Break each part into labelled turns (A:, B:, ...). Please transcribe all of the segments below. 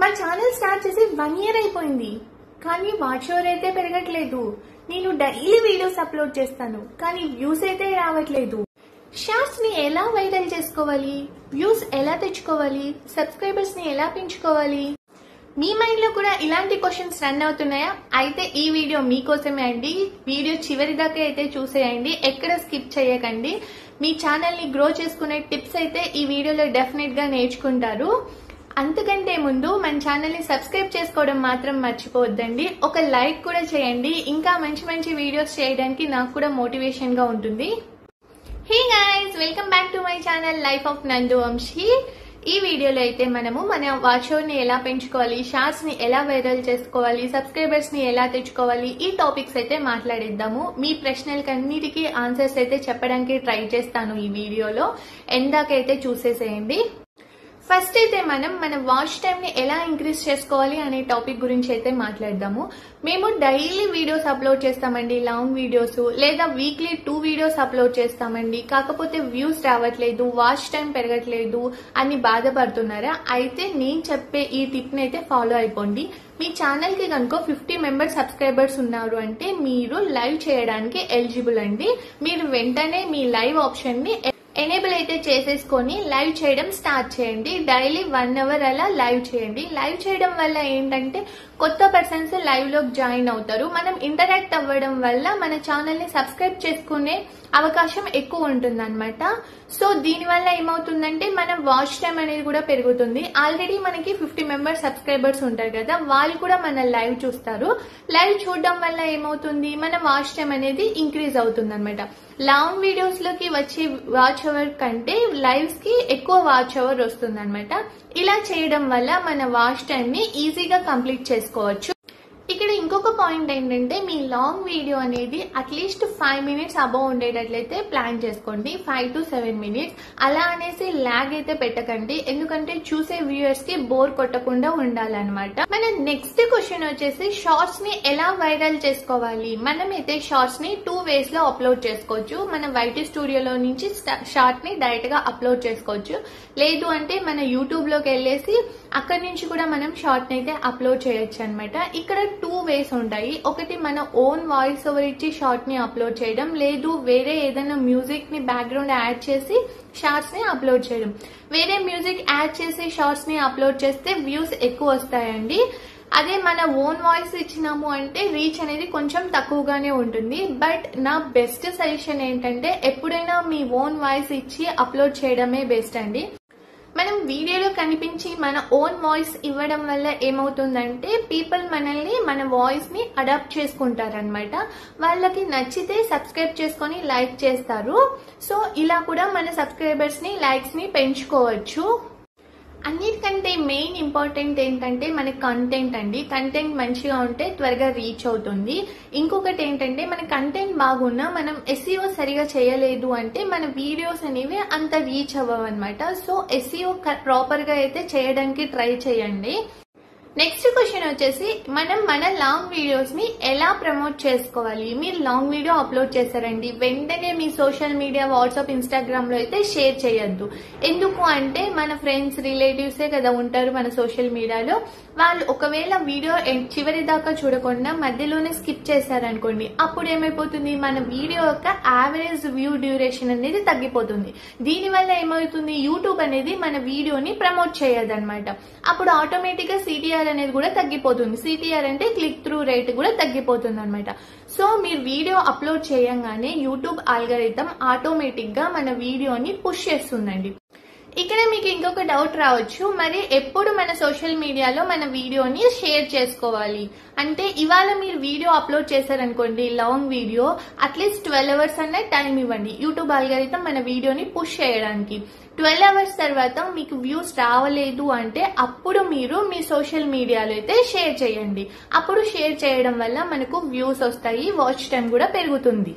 A: మా channel start చేసి 1 year అయిపోయింది, కానీ వాచ్ అవర్ అయితే పెరగట్లేదు. నేను డైలీ వీడియోస్ అప్లోడ్ చేస్తాను, కానీ వ్యూస్ అయితే రావట్లేదు. షార్ట్స్ ని ఎలా వైరల్ చేసుకోవాలి, వ్యూస్ ఎలా తెచ్చుకోవాలి, సబ్స్క్రైబర్స్ ని ఎలా పెంచుకోవాలి? మీ మైండ్ లో కూడా ఇలాంటి క్వశ్చన్స్ రన్ అవుతున్నాయా? అయితే ఈ వీడియో మీకోసమే అండి. వీడియో చివరి దాకా అయితే చూసేయండి, ఎక్కడ స్కిప్ చేయకండి. మీ ఛానల్ ని గ్రో చేసుకునే టిప్స్ అయితే ఈ వీడియోలో డెఫినెట్ గా నేర్చుకుంటారు. అంతకంటే ముందు మన ఛానల్ ని సబ్స్క్రైబ్ చేసుకోవడం మాత్రం మర్చిపోవద్దండి. ఒక లైక్ కూడా చేయండి, ఇంకా మంచి మంచి వీడియోస్ చేయడానికి నాకు కూడా మోటివేషన్ గా ఉంటుంది. Hey guys, welcome back to my channel life of నందు వంశీ. ఈ వీడియోలో అయితే మనము మన వాచ్ అవర్ ని ఎలా పెంచుకోవాలి, షార్ట్స్ ని ఎలా వైరల్ చేసుకోవాలి, సబ్స్క్రైబర్స్ ని ఎలా తెచ్చుకోవాలి, ఈ టాపిక్స్ అయితే మాట్లాడిద్దాము. మీ ప్రశ్నలకన్నిటికీ ఆన్సర్స్ అయితే చెప్పడానికి ట్రై చేస్తాను ఈ వీడియోలో. ఎందాకైతే చూసేసేయండి. ఫస్ట్ అయితే మనం మన వాచ్ టైం ని ఎలా ఇంక్రీజ్ చేసుకోవాలి అనే టాపిక్ గురించి అయితే మాట్లాడదాము. మేము డైలీ వీడియోస్ అప్లోడ్ చేస్తామండి, లాంగ్ వీడియోస్, లేదా వీక్లీ 2 వీడియోస్ అప్లోడ్ చేస్తామండి. కాకపోతే వ్యూస్ రావట్లేదు, వాచ్ టైం పెరగట్లేదు అని బాధపడుతున్నారా? అయితే నేను చెప్పే ఈ టిప్ ని అయితే ఫాలో అయిపోండి. మీ ఛానల్ కి కనుక 50 మెంబర్స్ సబ్స్క్రైబర్స్ ఉన్నారు అంటే మీరు లైవ్ చేయడానికి ఎలిజిబుల్ అండి. మీరు వెంటనే మీ లైవ్ ఆప్షన్ ని ఎనేబుల్ అయితే చేసేసుకొని లైవ్ చేయడం స్టార్ట్ చేయండి. డైలీ 1 hour అలా లైవ్ చేయండి. లైవ్ చేయడం వల్ల ఏంటంటే కొత్త పర్సన్స్ లైవ్ లోకి జాయిన్ అవుతారు. మనం ఇంటరాక్ట్ అవ్వడం వల్ల మన ఛానల్ ని సబ్స్క్రైబ్ చేసుకునే అవకాశం ఎక్కువ ఉంటుంది అనమాట. సో దీని వల్ల ఏమవుతుందంటే మన వాచ్ టైం అనేది కూడా పెరుగుతుంది. ఆల్రెడీ మనకి 50 మెంబర్స్ సబ్స్క్రైబర్స్ ఉంటారు కదా, వాళ్ళు కూడా మన లైవ్ చూస్తారు. లైవ్ చూడడం వల్ల ఏమవుతుంది, మన వాచ్ టైం అనేది ఇంక్రీజ్ అవుతుంది అనమాట. లాంగ్ వీడియోస్ లోకి వచ్చే వాచ్ అవర్ కంటే లైవ్స్ కి ఎక్కువ వాచ్ అవర్ వస్తుంది అనమాట. ఇలా చేయడం వల్ల మన వాచ్ టైం ని ఈజీగా కంప్లీట్ చేసుకోవచ్చు. ఇక్కడ ఇంకొక పాయింట్ ఏంటంటే మీ లాంగ్ వీడియో అనేది అట్లీస్ట్ 5 minutes అబౌవ్ ఉండేటట్లయితే ప్లాన్ చేసుకోండి. 5 to 7 minutes అలా అనేసి ల్యాగ్ అయితే పెట్టకండి, ఎందుకంటే చూసే వ్యూయర్స్ కి బోర్ కొట్టకుండా ఉండాలన్నమాట. మన నెక్స్ట్ క్వశ్చన్ వచ్చేసి షార్ట్స్ ని ఎలా వైరల్ చేసుకోవాలి. మనమైతే షార్ట్స్ ని 2 ways లో అప్లోడ్ చేసుకోవచ్చు. మన వైటీ స్టూడియోలో నుంచి షార్ట్ ని డైరెక్ట్ గా అప్లోడ్ చేసుకోవచ్చు. లేదు అంటే మన యూట్యూబ్ లోకి వెళ్ళేసి అక్కడి నుంచి కూడా మనం షార్ట్ ని అయితే అప్లోడ్ చేయొచ్చు అనమాట. ఇక్కడ 2 ways ఉంటాయి. ఒకటి మన ఓన్ వాయిస్ ఓవర్ ఇచ్చి షార్ట్ ని అప్లోడ్ చేయడం, లేదు వేరే ఏదైనా మ్యూజిక్ ని బ్యాక్గ్రౌండ్ యాడ్ చేసి షార్ట్స్ ని అప్లోడ్ చేయడం. వేరే మ్యూజిక్ యాడ్ చేసి షార్ట్స్ ని అప్లోడ్ చేస్తే వ్యూస్ ఎక్కువ వస్తాయండి. అదే మన ఓన్ వాయిస్ ఇచ్చినాము అంటే రీచ్ అనేది కొంచెం తక్కువగానే ఉంటుంది. బట్ నా బెస్ట్ సజెషన్ ఏంటంటే ఎప్పుడైనా మీ ఓన్ వాయిస్ ఇచ్చి అప్లోడ్ చేయడమే బెస్ట్ అండి. మనం వీడియోలో కనిపించి మన ఓన్ వాయిస్ ఇవ్వడం వల్ల ఏమవుతుందంటే పీపుల్ మనల్ని, మన వాయిస్ ని అడాప్ట్ చేసుకుంటారనమాట. వాళ్ళకి నచ్చితే సబ్స్క్రైబ్ చేసుకొని లైక్ చేస్తారు. సో ఇలా కూడా మన సబ్స్క్రైబర్స్ ని, లైక్స్ ని పెంచుకోవచ్చు. అన్నిటికంటే మెయిన్ ఇంపార్టెంట్ ఏంటంటే మన కంటెంట్ అండి. కంటెంట్ మంచిగా ఉంటే త్వరగా రీచ్ అవుతుంది. ఇంకొకటి ఏంటంటే మన కంటెంట్ బాగున్నా మనం SEO సరిగా చేయలేదు అంటే మన వీడియోస్ అనేవి అంత రీచ్ అవ్వవు అనమాట. సో SEO ప్రాపర్ గా అయితే చేయడానికి ట్రై చేయండి. నెక్స్ట్ క్వశ్చన్ వచ్చేసి మనం మన లాంగ్ వీడియోస్ ని ఎలా ప్రమోట్ చేసుకోవాలి. మీరు లాంగ్ వీడియో అప్లోడ్ చేశారండి, వెంటనే మీ సోషల్ మీడియా, వాట్సాప్, ఇన్స్టాగ్రామ్ లో అయితే షేర్ చేయొద్దు. ఎందుకు అంటే మన ఫ్రెండ్స్, రిలేటివ్సే కదా ఉంటారు మన సోషల్ మీడియాలో. వాళ్ళు ఒకవేళ వీడియో చివరి దాకా చూడకుండా మధ్యలోనే స్కిప్ చేశారనుకోండి, అప్పుడు ఏమైపోతుంది, మన వీడియో యొక్క యావరేజ్ వ్యూ డ్యూరేషన్ అనేది తగ్గిపోతుంది. దీనివల్ల ఏమవుతుంది, యూట్యూబ్ అనేది మన వీడియోని ప్రమోట్ చేయదన్నమాట. అప్పుడు ఆటోమేటిక్ గా CTR అనేది కూడా తగ్గిపోతుంది. CTR అంటే క్లిక్ త్రూ రేట్ కూడా తగ్గిపోతుంది అనమాట. సో మీరు వీడియో అప్లోడ్ చేయంగానే యూట్యూబ్ ఆల్గరిథం ఆటోమేటిక్ గా మన వీడియోని పుష్ చేస్తుందండి. ఇక్కడ మీకు ఇంకొక డౌట్ రావచ్చు, మరి ఎప్పుడు మన సోషల్ మీడియాలో మన వీడియోని షేర్ చేసుకోవాలి అంటే, ఇవాళ మీరు వీడియో అప్లోడ్ చేశారనుకోండి, లాంగ్ వీడియో, అట్లీస్ట్ 12 hours అన్న టైం ఇవ్వండి యూట్యూబ్ ఆల్గరిథం మన వీడియోని పుష్ చేయడానికి. 12 hours తర్వాత మీకు వ్యూస్ రావలేదు అంటే అప్పుడు మీరు మీ సోషల్ మీడియాలో అయితే షేర్ చేయండి. అప్పుడు షేర్ చేయడం వల్ల మనకు వ్యూస్ వస్తాయి, వాచ్ టైం కూడా పెరుగుతుంది.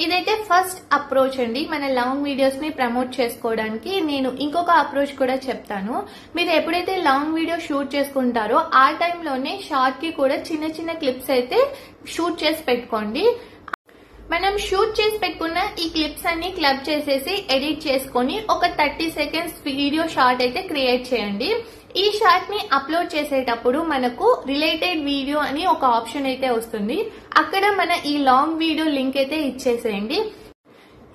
A: ఇదైతే ఫస్ట్ అప్రోచ్ అండి మన లాంగ్ వీడియోస్ ని ప్రమోట్ చేసుకోవడానికి. నేను ఇంకొక అప్రోచ్ కూడా చెప్తాను. మీరు ఎప్పుడైతే లాంగ్ వీడియో షూట్ చేసుకుంటారో ఆ టైంలోనే షార్ట్ కి కూడా చిన్న చిన్న క్లిప్స్ అయితే షూట్ చేసి పెట్టుకోండి. మనం షూట్ చేసి పెట్టుకున్న ఈ క్లిప్స్ అన్ని క్లబ్ చేసేసి ఎడిట్ చేసుకొని ఒక 30 seconds వీడియో షార్ట్ అయితే క్రియేట్ చేయండి. ఈ షార్ట్ ని అప్లోడ్ చేసేటప్పుడు మనకు రిలేటెడ్ వీడియో అని ఒక ఆప్షన్ అయితే వస్తుంది. అక్కడ మన ఈ లాంగ్ వీడియో లింక్ అయితే ఇచ్చేసేయండి.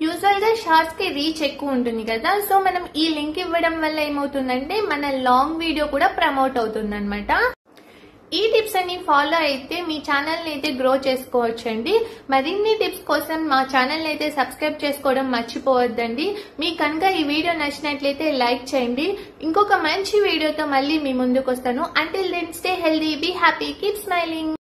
A: యూజువల్ గా షార్ట్స్ కి రీచ్ ఎక్కువ ఉంటుంది కదా, సో మనం ఈ లింక్ ఇవ్వడం వల్ల ఏమవుతుందంటే మన లాంగ్ వీడియో కూడా ప్రమోట్ అవుతుంది అనమాట. ఈ టిప్స్ అన్ని ఫాలో అయితే మీ ఛానల్ ని అయితే గ్రో చేసుకోవచ్చండి. మరిన్ని టిప్స్ కోసం మా ఛానల్ ని అయితే సబ్స్క్రైబ్ చేసుకోవడం మర్చిపోవద్దండి. మీకు కనుక ఈ వీడియో నచ్చినట్లయితే లైక్ చేయండి. ఇంకొక మంచి వీడియోతో మళ్ళీ మీ ముందుకు వస్తాను. Until then stay healthy, be happy, keep smiling.